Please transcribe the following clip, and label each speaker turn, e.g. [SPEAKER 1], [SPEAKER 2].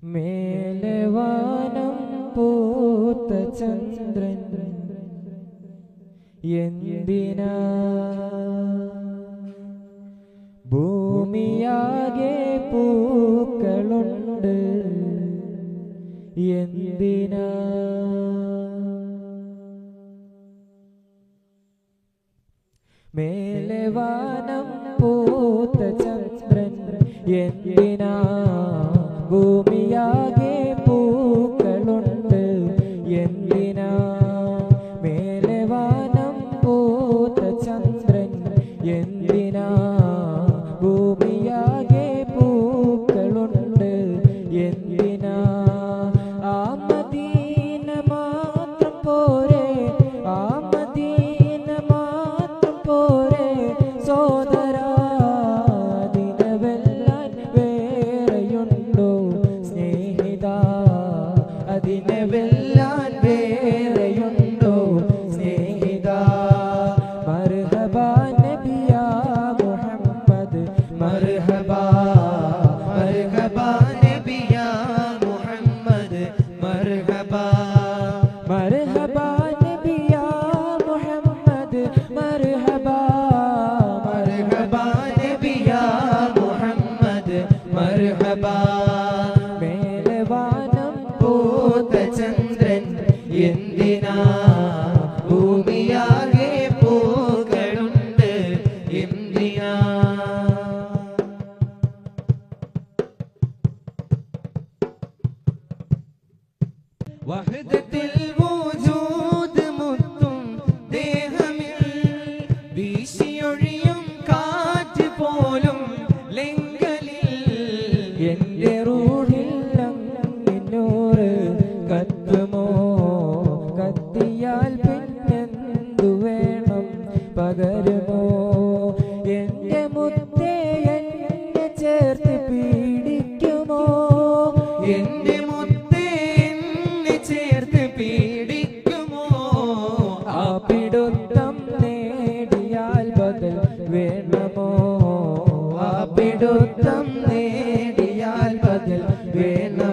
[SPEAKER 1] മേലെ വാനം പൂത്ത ചന്ദ്രൻ എന്തിനാ ഭൂമിയാകെ പൂക്കളുണ്ട് എന്തിനാ മേലെ വാനം പൂത്ത ചന്ദ്രൻ എന്തിനാ ഭൂമിയാകെ പൂക്കളുണ്ട് എന്തിനാ മേലെ വാനം പൂത്ത ചന്ദ്രൻ എന്തിനാ ഭൂമിയാകെ പൂക്കളുണ്ട് എന്തിനാ ആ മദീന മാത്രം പോരെ ആ മദീന മാത്രം പോരെ സോദരാ ദിനവെല്ലാൻ വേറെയുണ്ടോ സ്നേഹിത അതിനവെല്ലാൻ വേറെയുണ്ടോ സ്നേഹിത മർഹബാ നബിയാ മുഹമ്മദ് മർഹബാ മർഹബാ നബിയാ മുഹമ്മദ് മർഹബാ മർഹബാ നബിയാ മുഹമ്മദ് മർഹബാ മർഹബാ നബിയാ മുഹമ്മദ് മർഹബാ മേലെ വാനം പൂത്ത ചന്ദ്രൻ എന്തിനാ ഭൂമിയാകെ പൂക്കളുണ്ട് എന്തിനാ വഹദത്തിൽ വജൂദ് മുത്തും ദേഹമിൽ വീശിയൊഴിയും കാറ്റ് പോലും ലെങ്കലിൽ എന്റെ റൂഹിൽ അങ്ങനൂറ് കത്തുമോ കത്തിയാൽ പിന്നെന്തു വേണം പകരുമോ എന്റെ മുത്തേ എന്നെ ചേർത്ത് പീഡിക്കുമോ എന്റെ മുത്തേ എന്നെ ചേർത്ത് പീഡിക്കുമോ ആ പിടുത്തം നേടിയാൽ ബദൽ വേണമോ ആ പിടുത്തം നേടിയാൽ ബദൽ വേണമോ